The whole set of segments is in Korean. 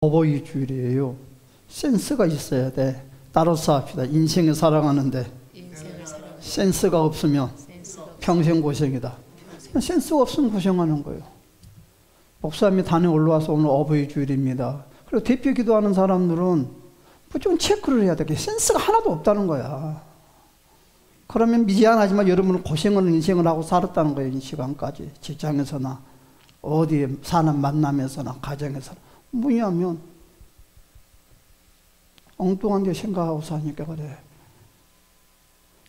어버이 주일이에요. 센스가 있어야 돼. 따라서 합시다. 인생을 살아가는데 센스가 없으면 평생 고생이다. 센스가 없으면 고생하는 거예요. 목사님이 단에 올라와서 오늘 어버이 주일입니다. 그리고 대표 기도하는 사람들은 무조건 체크를 해야 돼. 센스가 하나도 없다는 거야. 그러면 미안하지만 여러분은 고생하는 인생을 하고 살았다는 거예요. 이 시간까지. 직장에서나 어디에 사람 만남에서나 가정에서나. 뭐냐면 엉뚱한 데 생각하고 사니까 그래.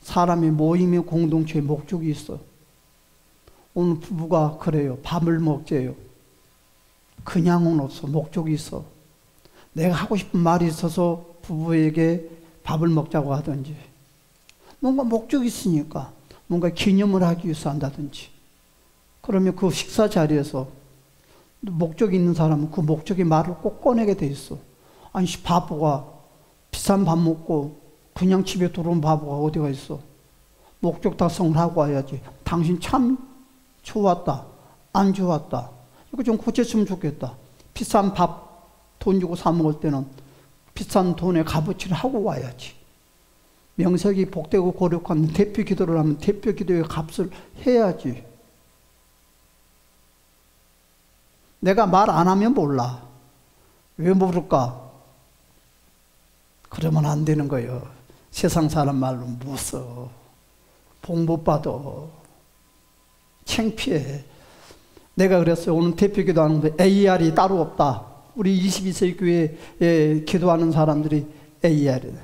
사람의 모임의 공동체의 목적이 있어. 오늘 부부가 그래요. 밥을 먹재요. 그냥은 없어. 목적이 있어. 내가 하고 싶은 말이 있어서 부부에게 밥을 먹자고 하든지, 뭔가 목적이 있으니까 뭔가 기념을 하기 위해서 한다든지. 그러면 그 식사 자리에서 목적이 있는 사람은 그 목적의 말을 꼭 꺼내게 돼 있어. 아니 바보가 비싼 밥 먹고 그냥 집에 들어온 바보가 어디가 있어. 목적 달성을 하고 와야지. 당신 참 좋았다, 안 좋았다, 이거 좀 고쳤으면 좋겠다. 비싼 밥 돈 주고 사 먹을 때는 비싼 돈의 값어치를 하고 와야지. 명색이 복되고 거룩한 대표 기도를 하면 대표 기도의 값을 해야지. 내가 말 안 하면 몰라. 왜 모를까? 그러면 안 되는 거예요. 세상 사람 말로 못 써. 복 못 받아. 창피해. 내가 그랬어요. 오늘 대표 기도하는데 AR이 따로 없다. 우리 22세기 교회에 기도하는 사람들이 AR이네.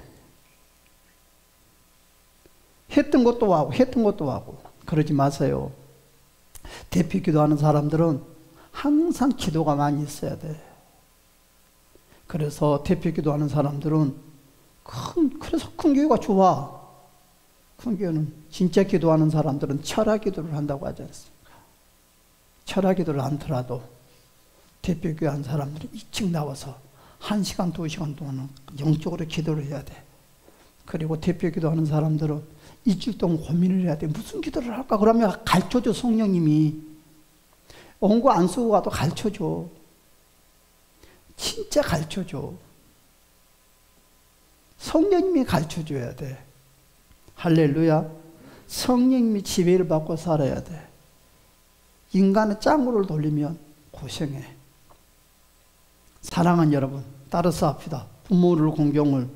했던 것도 하고 했던 것도 하고. 그러지 마세요. 대표 기도하는 사람들은 항상 기도가 많이 있어야 돼. 그래서 대표 기도하는 사람들은 그래서 큰 교회가 좋아. 큰 교회는 진짜 기도하는 사람들은 철학 기도를 한다고 하지 않습니까? 철학 기도를 않더라도 대표 교회 한 사람들은 일찍 나와서 1시간, 2시간 동안은 영적으로 기도를 해야 돼. 그리고 대표 기도하는 사람들은 일주일 동안 고민을 해야 돼. 무슨 기도를 할까? 그러면 가르쳐줘. 성령님이 원고 안 쓰고 가도 가르쳐줘. 진짜 가르쳐줘. 성령님이 가르쳐줘야 돼. 할렐루야. 성령님이 지배를 받고 살아야 돼. 인간의 짱구를 돌리면 고생해. 사랑하는 여러분, 따라서 합시다. 부모를 공경을.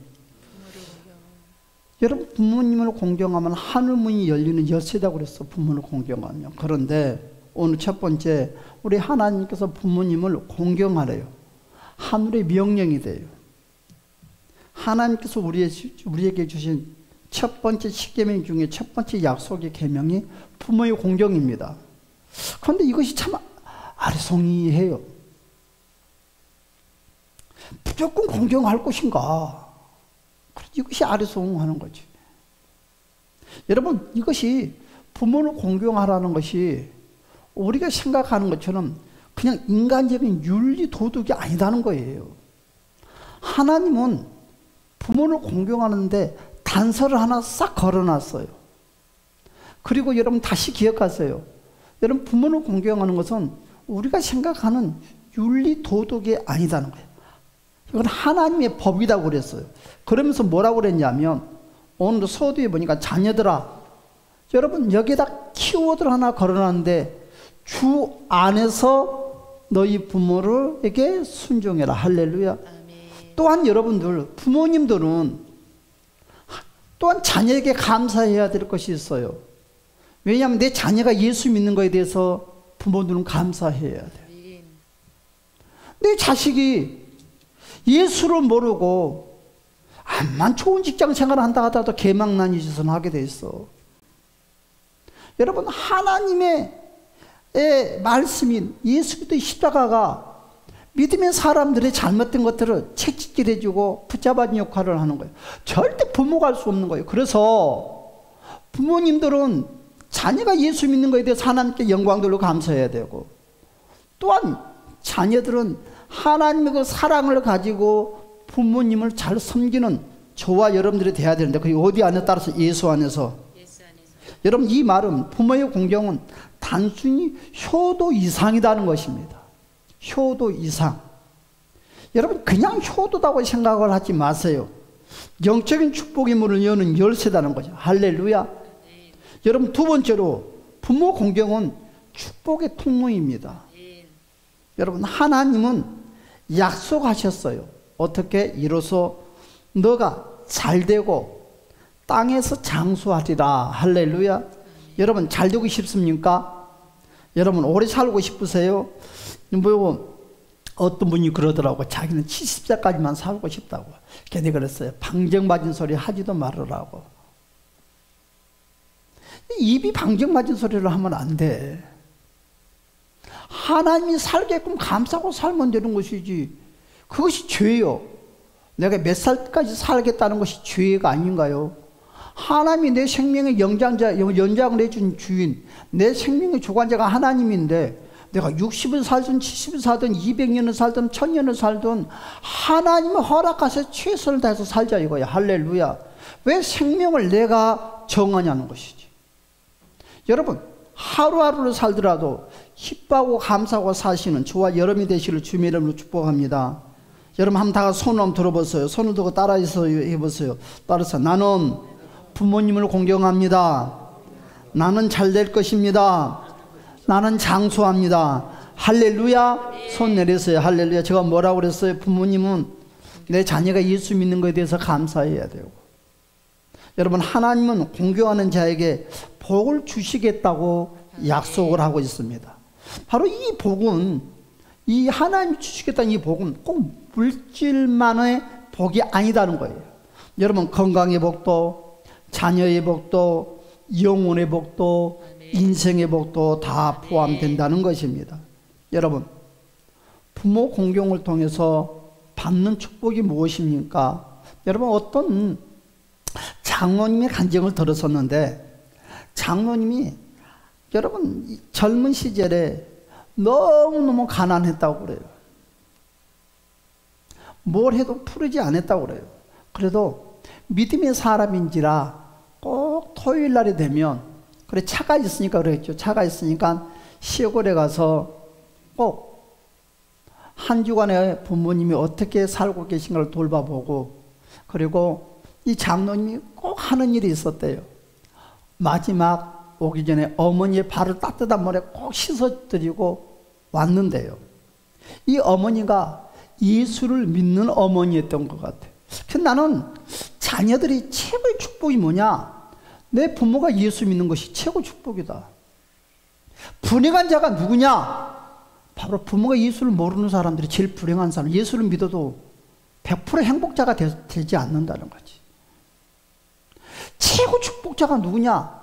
여러분, 부모님을 공경하면 하늘문이 열리는 열쇠다고 그랬어. 부모를 공경하면. 그런데 오늘 첫 번째, 우리 하나님께서 부모님을 공경하래요. 하늘의 명령이 돼요. 하나님께서 우리에게 주신 첫 번째 십계명 중에 첫 번째 약속의 계명이 부모의 공경입니다. 그런데 이것이 참 아리송이해요. 무조건 공경할 것인가? 이것이 아리송하는 거지. 여러분, 이것이 부모를 공경하라는 것이 우리가 생각하는 것처럼 그냥 인간적인 윤리 도덕이 아니다는 거예요. 하나님은 부모를 공경하는데 단서를 하나 싹 걸어놨어요. 그리고 여러분 다시 기억하세요. 여러분, 부모를 공경하는 것은 우리가 생각하는 윤리 도덕이 아니다는 거예요. 이건 하나님의 법이라고 그랬어요. 그러면서 뭐라고 그랬냐면, 오늘 서두에 보니까 자녀들아, 여러분 여기에다 키워드를 하나 걸어놨는데, 주 안에서 너희 부모에게 순종해라. 할렐루야. 아멘. 또한 여러분들, 부모님들은 또한 자녀에게 감사해야 될 것이 있어요. 왜냐하면 내 자녀가 예수 믿는 것에 대해서 부모들은 감사해야 돼. 내 자식이 예수를 모르고 암만 좋은 직장 생활을 한다 하더라도 개망난이 짓을 하게 돼 있어. 여러분, 하나님의 말씀인 예수 그리스도의 십자가가 믿음의 사람들의 잘못된 것들을 채찍질 해주고 붙잡아준 역할을 하는 거예요. 절대 부모가 할 수 없는 거예요. 그래서 부모님들은 자녀가 예수 믿는 것에 대해서 하나님께 영광 돌리고 감사해야 되고, 또한 자녀들은 하나님의 그 사랑을 가지고 부모님을 잘 섬기는 저와 여러분들이 돼야 되는데, 그게 어디 안에 따라서 예수 안에서. 여러분, 이 말은, 부모의 공경은 단순히 효도 이상이라는 것입니다. 효도 이상. 여러분 그냥 효도다고 생각을 하지 마세요. 영적인 축복의 문을 여는 열쇠다는 거죠. 할렐루야. 여러분 두 번째로 부모 공경은 축복의 통로입니다. 여러분 하나님은 약속하셨어요. 어떻게? 이로써 너가 잘되고 땅에서 장수하리라. 할렐루야. 여러분 잘되고 싶습니까? 여러분 오래 살고 싶으세요? 뭐 어떤 분이 그러더라고. 자기는 70세까지만 살고 싶다고. 걔네 그랬어요. 방정맞은 소리 하지도 말으라고. 입이 방정맞은 소리를 하면 안 돼. 하나님이 살게끔 감싸고 살면 되는 것이지. 그것이 죄요. 내가 몇 살까지 살겠다는 것이 죄가 아닌가요? 하나님이 내 생명의 연장을 해준 주인, 내 생명의 주관자가 하나님인데 내가 60을 살든 70을 살든 200년을 살든 1000년을 살든 하나님이 허락하셔서 최선을 다해서 살자 이거야. 할렐루야. 왜 생명을 내가 정하냐는 것이지. 여러분 하루하루를 살더라도 기뻐하고 감사하고 사시는 저와 여러분이 되시기를 주님의 이름으로 축복합니다. 여러분 한번 다 손을 한번 들어보세요. 손을 들고 따라해서 해보세요. 따라서 나는 부모님을 공경합니다. 나는 잘 될 것입니다. 나는 장수합니다. 할렐루야. 손 내리세요. 할렐루야. 제가 뭐라고 그랬어요? 부모님은 내 자녀가 예수 믿는 것에 대해서 감사해야 되고, 여러분 하나님은 공경하는 자에게 복을 주시겠다고 약속을 하고 있습니다. 바로 이 복은, 이 하나님이 주시겠다는 이 복은 꼭 물질만의 복이 아니다는 거예요. 여러분 건강의 복도, 자녀의 복도, 영혼의 복도, 인생의 복도 다 포함된다는 것입니다. 여러분 부모 공경을 통해서 받는 축복이 무엇입니까? 여러분 어떤 장로님의 간증을 들었었는데, 장로님이 여러분 젊은 시절에 너무너무 가난했다고 그래요. 뭘 해도 푸르지 않았다고 그래요. 그래도 믿음의 사람인지라 꼭 토요일 날이 되면, 그래 차가 있으니까 그랬죠. 차가 있으니까 시골에 가서 꼭 한 주간에 부모님이 어떻게 살고 계신가를 돌봐보고, 그리고 이 장로님이 꼭 하는 일이 있었대요. 마지막 오기 전에 어머니의 발을 따뜻한 물에 꼭 씻어드리고 왔는데요. 이 어머니가 예수를 믿는 어머니였던 것 같아요. 근데 나는 자녀들이 최고의 축복이 뭐냐? 내 부모가 예수 믿는 것이 최고 축복이다. 불행한 자가 누구냐? 바로 부모가 예수를 모르는 사람들이 제일 불행한 사람. 예수를 믿어도 100% 행복자가 되지 않는다는 거지. 최고 축복자가 누구냐?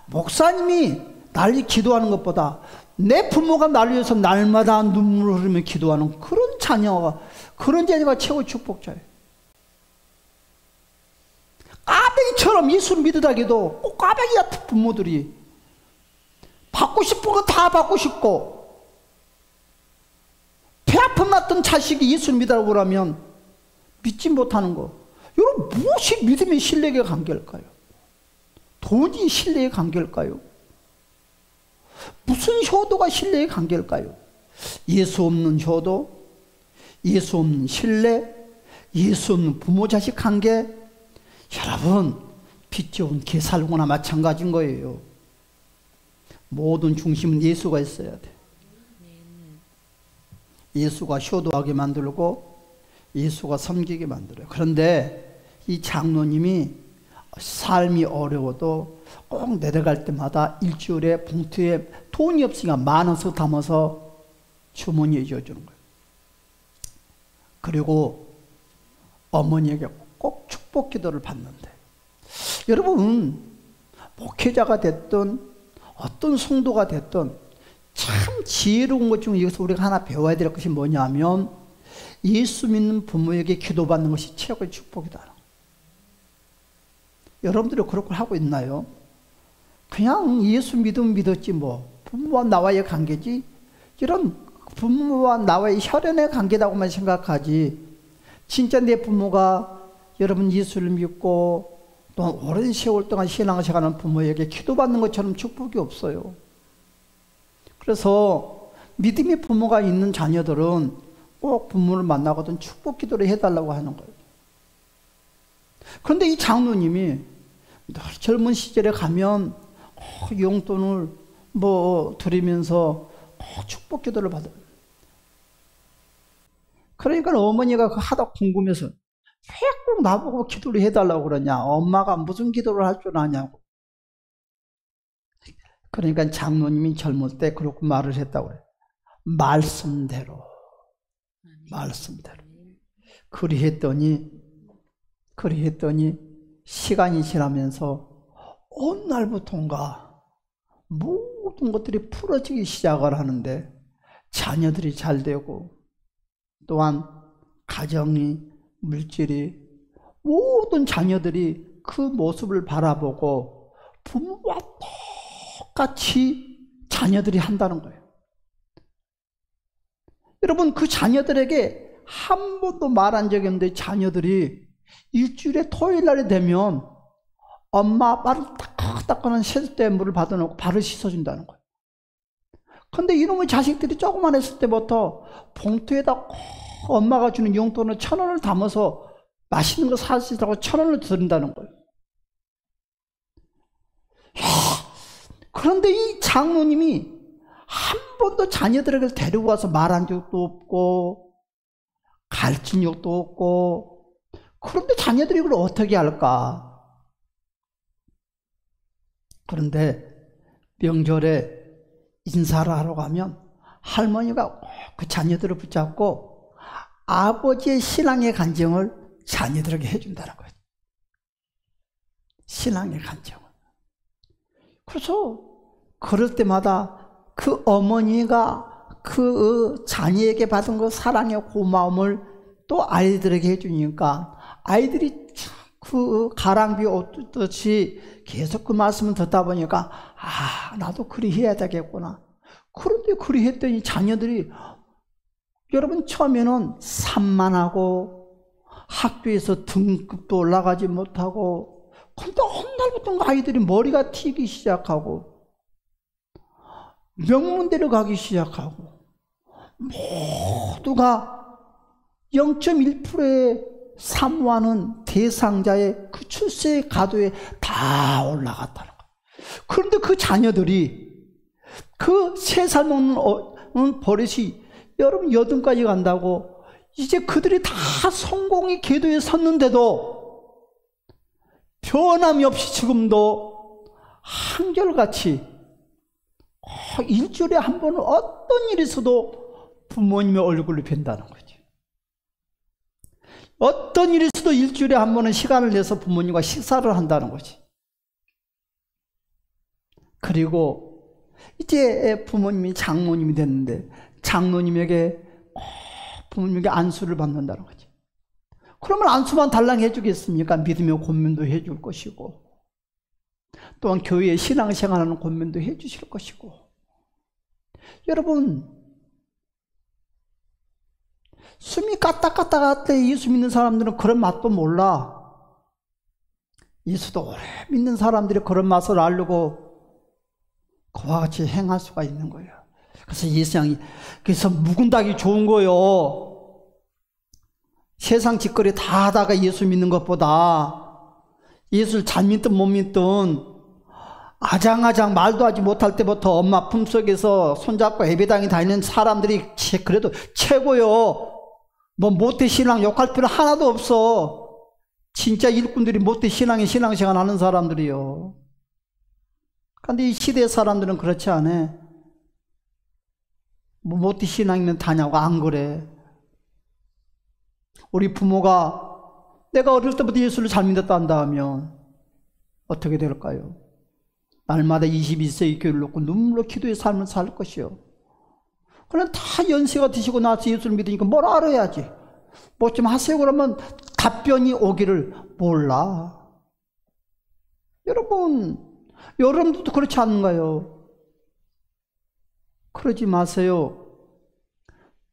목사님이 날 기도하는 것보다 내 부모가 나를 위해서 날마다 눈물을 흘리며 기도하는 그런 자녀가, 그런 자녀가 최고 축복자예요. 까베기처럼 예수를 믿으다기도 꼭 까베기 같은 부모들이 받고 싶은 거 다 받고 싶고, 배 아픔 났던 자식이 예수를 믿으라고 그러면 믿지 못하는 거. 여러분 무엇이 믿음의 신뢰의 관계일까요? 돈이 신뢰의 관계일까요? 무슨 효도가 신뢰의 관계일까요? 예수 없는 효도, 예수 없는 신뢰, 예수 없는 부모 자식 관계. 여러분 빚 좋은 개 살고나 마찬가지인 거예요. 모든 중심은 예수가 있어야 돼. 예수가 효도하게 만들고 예수가 섬기게 만들어요. 그런데 이 장로님이 삶이 어려워도 꼭 내려갈 때마다 일주일에 봉투에 돈이 없으니까 10,000원씩 담아서 주머니에 줘주는 거예요. 그리고 어머니에게 꼭 축복 기도를 받는데, 여러분 목회자가 됐든 어떤 성도가 됐든 참 지혜로운 것 중에 여기서 우리가 하나 배워야 될 것이 뭐냐면, 예수 믿는 부모에게 기도받는 것이 최고의 축복이다. 여러분들이 그렇게 하고 있나요? 그냥 예수 믿으면 믿었지 뭐, 부모와 나와의 관계지, 이런 부모와 나와의 혈연의 관계라고만 생각하지, 진짜 내 부모가 여러분 예수를 믿고 또 오랜 세월 동안 신앙생활하는 부모에게 기도받는 것처럼 축복이 없어요. 그래서 믿음의 부모가 있는 자녀들은 꼭 부모를 만나거든 축복 기도를 해달라고 하는 거예요. 그런데 이 장로님이 늘 젊은 시절에 가면 용돈을 드리면서 축복 기도를 받아요. 그러니까 어머니가 하다 궁금해서 왜 꼭 나보고 기도를 해달라고 그러냐. 엄마가 무슨 기도를 할 줄 아냐고. 그러니까 장로님이 젊을 때 그렇게 말을 했다고 그래요. 말씀대로. 그리했더니 시간이 지나면서 어느 날부터인가 모든 것들이 풀어지기 시작을 하는데 자녀들이 잘 되고 또한 가정이 물질이 모든 자녀들이 그 모습을 바라보고 부모와 똑같이 자녀들이 한다는 거예요. 여러분 그 자녀들에게 한 번도 말한 적이 없는데 자녀들이 일주일에 토요일 날이 되면 엄마 아빠를 따끈따끈한 세숫대 물을 받아놓고 발을 씻어준다는 거예요. 근데 이놈의 자식들이 조그만 했을 때부터 봉투에다 엄마가 주는 용돈을 1,000원을 담아서 맛있는 거 사주라고 1,000원을 드린다는 거예요. 그런데 이 장로님이 한 번도 자녀들에게 데리고 와서 말한 적도 없고 가르친 적도 없고, 그런데 자녀들이 이걸 어떻게 할까? 그런데 명절에 인사를 하러 가면 할머니가 그 자녀들을 붙잡고 아버지의 신앙의 간증을 자녀들에게 해준다는 거예요. 신앙의 간증을. 그래서 그럴 때마다 그 어머니가 그 자녀에게 받은 그 사랑의 고마움을 또 아이들에게 해주니까 아이들이 그 가랑비 옷듯이 계속 그 말씀을 듣다 보니까 나도 그리 해야 되겠구나. 그런데 그리 했더니 자녀들이 여러분 처음에는 산만하고 학교에서 등급도 올라가지 못하고, 근데 어느 날부터 아이들이 머리가 튀기 시작하고 명문대로 가기 시작하고 모두가 0.1%의 사모하는 대상자의 그 출세 가도에 다 올라갔다는 거예요. 그런데 그 자녀들이 그 3살 먹는 버릇이 여러분 8까지 간다고 이제 그들이 다 성공의 궤도에 섰는데도 변함이 없이 지금도 한결같이 일주일에 한 번은 어떤 일이 있어도 부모님의 얼굴을 뵌다는 거죠. 어떤 일이 있어도 일주일에 한 번은 시간을 내서 부모님과 식사를 한다는 거지. 그리고 이제 부모님이 장로님이 됐는데 장로님에게 부모님에게 안수를 받는다는 거지. 그러면 안수만 달랑 해주겠습니까? 믿음의 권면도 해줄 것이고 또한 교회에 신앙생활하는 권면도 해주실 것이고. 여러분 숨이 까딱까딱 할 때 예수 믿는 사람들은 그런 맛도 몰라. 예수도 오래 믿는 사람들이 그런 맛을 알고 그와 같이 행할 수가 있는 거예요. 그래서 예수양이 그래서 묵은 닭이 좋은 거예요. 세상 짓거리 다 하다가 예수 믿는 것보다 예수를 잘 믿든 못 믿든 아장아장 말도 하지 못할 때부터 엄마 품속에서 손잡고 예배당에 다니는 사람들이 그래도 최고요. 모태 신앙 욕할 필요 하나도 없어. 진짜 일꾼들이 모태 신앙생활 하는 사람들이요. 그런데 이 시대 사람들은 그렇지 않아. 모태 신앙이면 다냐고. 안 그래. 우리 부모가 내가 어릴 때부터 예수를 잘 믿었다 한다 하면 어떻게 될까요? 날마다 21세기 교회를 놓고 눈물로 기도의 삶을 살 것이요. 그냥 다 연세가 드시고 나서 예수를 믿으니까 뭘 알아야지. 뭐 좀 하세요 그러면 답변이 오기를 몰라. 여러분들도 그렇지 않은가요? 그러지 마세요.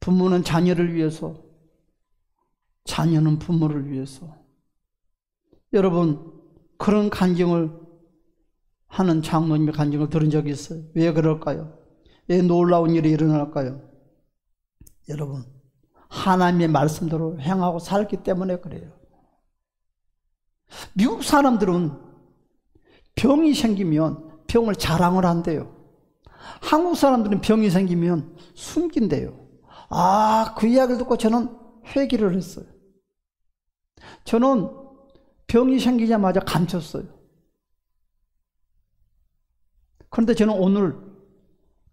부모는 자녀를 위해서, 자녀는 부모를 위해서. 여러분 그런 간증을 하는 장로님의 간증을 들은 적이 있어요. 왜 그럴까요? 왜 놀라운 일이 일어날까요? 여러분 하나님의 말씀대로 행하고 살기 때문에 그래요. 미국 사람들은 병이 생기면 병을 자랑을 한대요. 한국 사람들은 병이 생기면 숨긴대요. 그 이야기를 듣고 저는 회개를 했어요. 저는 병이 생기자마자 감췄어요. 그런데 저는 오늘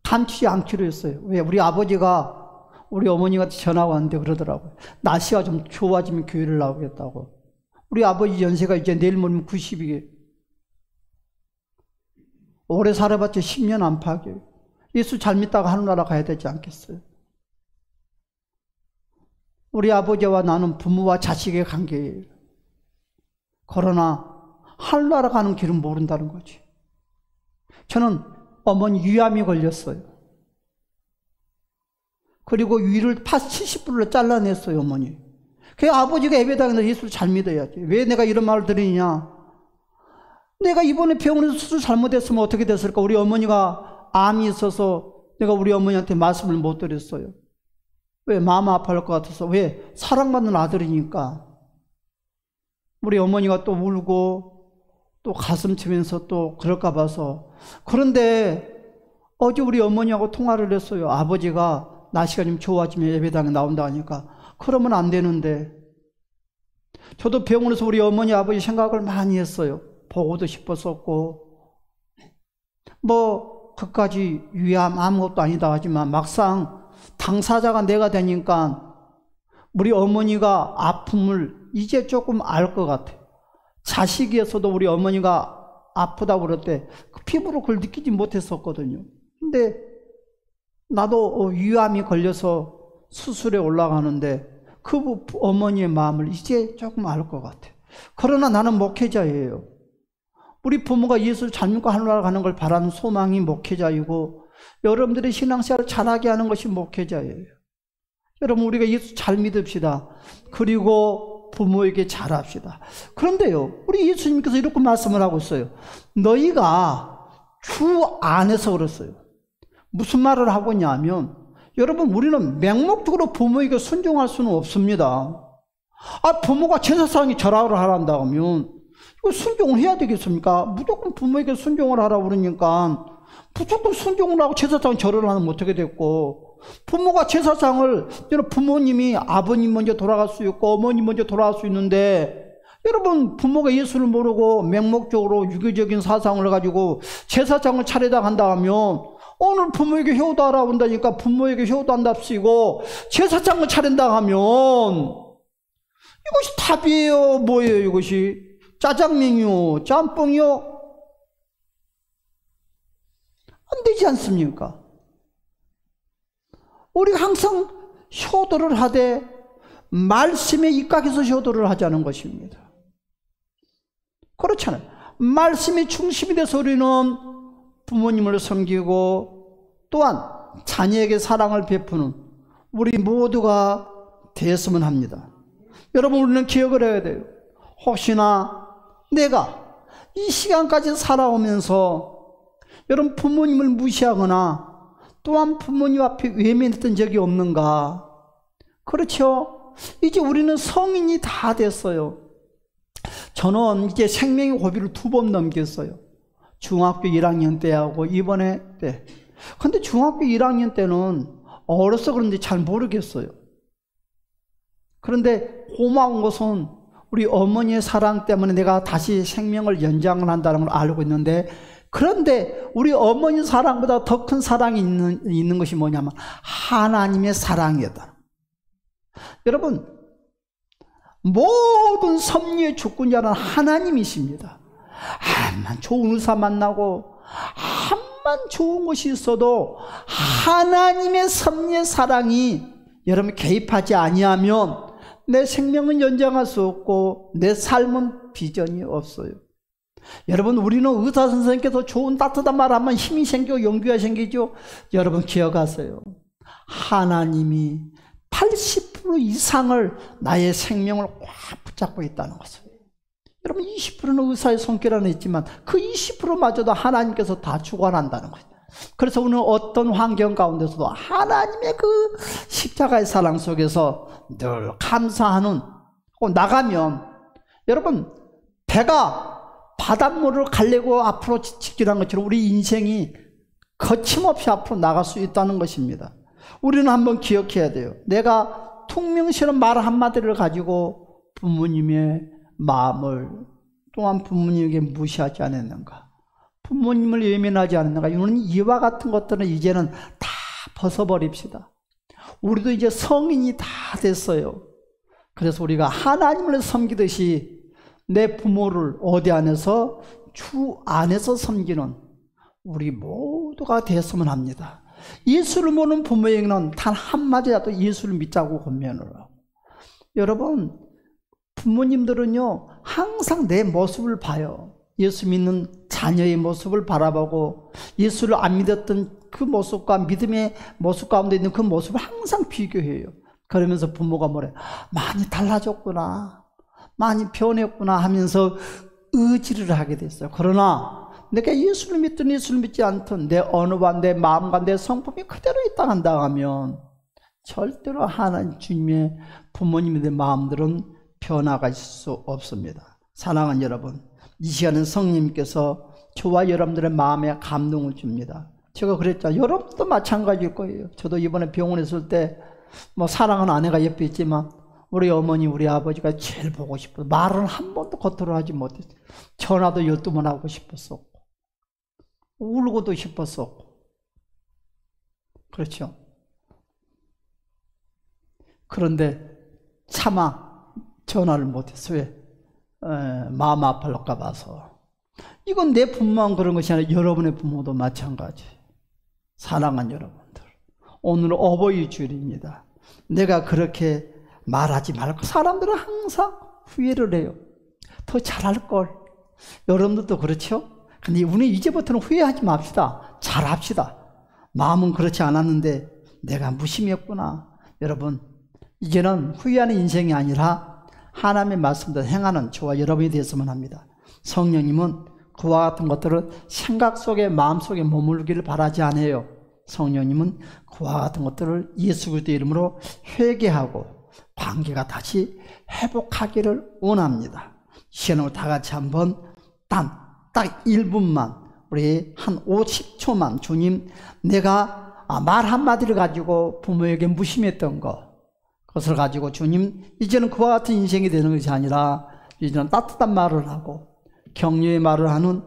감추지 않기로 했어요. 왜? 우리 아버지가 우리 어머니가 전화가 왔는데 그러더라고요. 날씨가 좀 좋아지면 교회를 나오겠다고. 우리 아버지 연세가 이제 내일 모레면 90이에요. 오래 살아봤자 10년 안팎이에요. 예수 잘 믿다가 하늘나라 가야 되지 않겠어요? 우리 아버지와 나는 부모와 자식의 관계예요. 그러나 하늘나라 가는 길은 모른다는 거지. 저는 어머니 위암이 걸렸어요. 그리고 위를 70%로 잘라냈어요, 어머니. 그 아버지가 예배당에서 예수를 잘 믿어야지. 왜 내가 이런 말을 드리냐? 내가 이번에 병원에서 수술 잘못했으면 어떻게 됐을까? 우리 어머니가 암이 있어서 내가 우리 어머니한테 말씀을 못 드렸어요. 왜? 마음 아파할 것 같아서. 왜? 사랑받는 아들이니까. 우리 어머니가 또 울고 또 가슴 치면서 또 그럴까 봐서. 그런데 어제 우리 어머니하고 통화를 했어요. 아버지가 날씨가 좀 좋아지면 예배당에 나온다 하니까 그러면 안 되는데. 저도 병원에서 우리 어머니 아버지 생각을 많이 했어요. 보고도 싶었었고 그까지 위암 아무것도 아니다 하지만 막상 당사자가 내가 되니까 우리 어머니가 아픔을 이제 조금 알 것 같아요. 자식이어서도 우리 어머니가 아프다고 그럴 때 그 피부로 그걸 느끼지 못했었거든요. 근데 나도 위암이 걸려서 수술에 올라가는데 그 어머니의 마음을 이제 조금 알 것 같아요. 그러나 나는 목회자예요. 우리 부모가 예수를 잘 믿고 하늘나라 가는 걸 바라는 소망이 목회자이고 여러분들의 신앙생활을 잘하게 하는 것이 목회자예요. 여러분 우리가 예수 잘 믿읍시다. 그리고 부모에게 잘합시다. 그런데요, 우리 예수님께서 이렇게 말씀을 하고 있어요. 너희가 주 안에서 그랬어요. 무슨 말을 하고 있냐면 여러분 우리는 맹목적으로 부모에게 순종할 수는 없습니다. 부모가 제사상이 절하를 하란다 하면 이거 순종을 해야 되겠습니까? 무조건 부모에게 순종을 하라고 그러니까 무조건 순종을 하고 제사상 절을 하면 어떻게 됐고, 부모가 제사상을, 부모님이 아버님 먼저 돌아갈 수 있고 어머님 먼저 돌아갈 수 있는데, 여러분 부모가 예수를 모르고 맹목적으로 유교적인 사상을 가지고 제사상을 차리다 간다 하면 오늘 부모에게 효도하라고 한다니까 부모에게 효도한답시고 제사상을 차린다 하면 이것이 답이에요? 뭐예요 이것이? 짜장면이요? 짬뽕이요? 안 되지 않습니까? 우리가 항상 효도를 하되 말씀에 입각해서 효도를 하자는 것입니다. 그렇잖아요. 말씀이 중심이 돼서 우리는 부모님을 섬기고 또한 자녀에게 사랑을 베푸는 우리 모두가 되었으면 합니다. 여러분 우리는 기억을 해야 돼요. 혹시나 내가 이 시간까지 살아오면서 여러분 부모님을 무시하거나 또한 부모님 앞에 외면했던 적이 없는가? 그렇죠? 이제 우리는 성인이 다 됐어요. 저는 이제 생명의 고비를 2번 넘겼어요. 중학교 1학년 때하고 이번에 때. 근데 중학교 1학년 때는 어려서 그런지 잘 모르겠어요. 그런데 고마운 것은 우리 어머니의 사랑 때문에 내가 다시 생명을 연장을 한다는 걸 알고 있는데, 그런데 우리 어머니 사랑보다 더 큰 사랑이 있는 것이 뭐냐면 하나님의 사랑이다. 여러분, 모든 섭리의 주권자는 하나님이십니다. 암만 좋은 의사 만나고 암만 좋은 것이 있어도 하나님의 섭리의 사랑이 여러분 개입하지 아니하면 내 생명은 연장할 수 없고 내 삶은 비전이 없어요. 여러분 우리는 의사 선생님께서 좋은 따뜻한 말 하면 힘이 생기고 용기가 생기죠. 여러분 기억하세요. 하나님이 80% 이상을 나의 생명을 꽉 붙잡고 있다는 것을. 여러분 20%는 의사의 손길 안에 있지만 그 20%마저도 하나님께서 다 주관한다는 거예요. 그래서 우리는 어떤 환경 가운데서도 하나님의 그 십자가의 사랑 속에서 늘 감사하는, 나가면 여러분 배가 바닷물을 가려고 앞으로 직진한 것처럼 우리 인생이 거침없이 앞으로 나갈 수 있다는 것입니다. 우리는 한번 기억해야 돼요. 내가 퉁명스러운 말 한마디를 가지고 부모님의 마음을 또한 부모님에게 무시하지 않았는가, 부모님을 외면하지 않았는가. 이와 같은 것들은 이제는 다 벗어버립시다. 우리도 이제 성인이 다 됐어요. 그래서 우리가 하나님을 섬기듯이 내 부모를 어디 안에서? 주 안에서 섬기는 우리 모두가 됐으면 합니다. 예수를 모르는 부모에게는 단 한마디라도 예수를 믿자고 권면을 하고, 여러분 부모님들은요 항상 내 모습을 봐요. 예수 믿는 자녀의 모습을 바라보고 예수를 안 믿었던 그 모습과 믿음의 모습 가운데 있는 그 모습을 항상 비교해요. 그러면서 부모가 뭐래? 많이 달라졌구나, 많이 변했구나 하면서 의지를 하게 됐어요. 그러나 내가 예수를 믿든 예수를 믿지 않든 내 언어와 내 마음과 내 성품이 그대로 있다 한다 하면 절대로 하나님 주님의 부모님의 내 마음들은 변화가 있을 수 없습니다. 사랑하는 여러분, 이 시간은 성령님께서 저와 여러분들의 마음에 감동을 줍니다. 제가 그랬잖아요. 여러분도 마찬가지일 거예요. 저도 이번에 병원에 있을 때 뭐 사랑하는 아내가 옆에 있지만 우리 어머니 우리 아버지가 제일 보고 싶어서 말은 한 번도 겉으로 하지 못했어요. 전화도 12번 하고 싶었었고 울고도 싶었었고, 그렇죠. 그런데 차마 전화를 못했어요. 왜? 마음 아플까 봐서. 이건 내 부모만 그런 것이 아니라 여러분의 부모도 마찬가지. 사랑하는 여러분들, 오늘은 어버이 주일입니다. 내가 그렇게 말하지 말고, 사람들은 항상 후회를 해요. 더 잘할걸. 여러분들도 그렇죠? 근데 우리 이제부터는 후회하지 맙시다. 잘합시다. 마음은 그렇지 않았는데 내가 무심했구나. 여러분, 이제는 후회하는 인생이 아니라 하나님의 말씀대로 행하는 저와 여러분이 되었으면 합니다. 성령님은 그와 같은 것들을 생각 속에 마음 속에 머물기를 바라지 않아요. 성령님은 그와 같은 것들을 예수 그리스도의 이름으로 회개하고 관계가 다시 회복하기를 원합니다. 시간을 다 같이 한번 딱 1분만, 우리 한 50초만 주님, 내가 말 한마디를 가지고 부모에게 무심했던 그것을 가지고 주님, 이제는 그와 같은 인생이 되는 것이 아니라 이제는 따뜻한 말을 하고 격려의 말을 하는,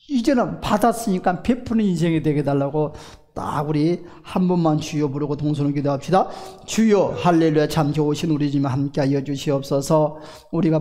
이제는 받았으니까 베푸는 인생이 되게 해달라고 딱 우리 한 번만 주여 부르고 동선을 기도합시다. 주여 할렐루야, 참 좋으신 우리 주님 함께하여 주시옵소서. 우리가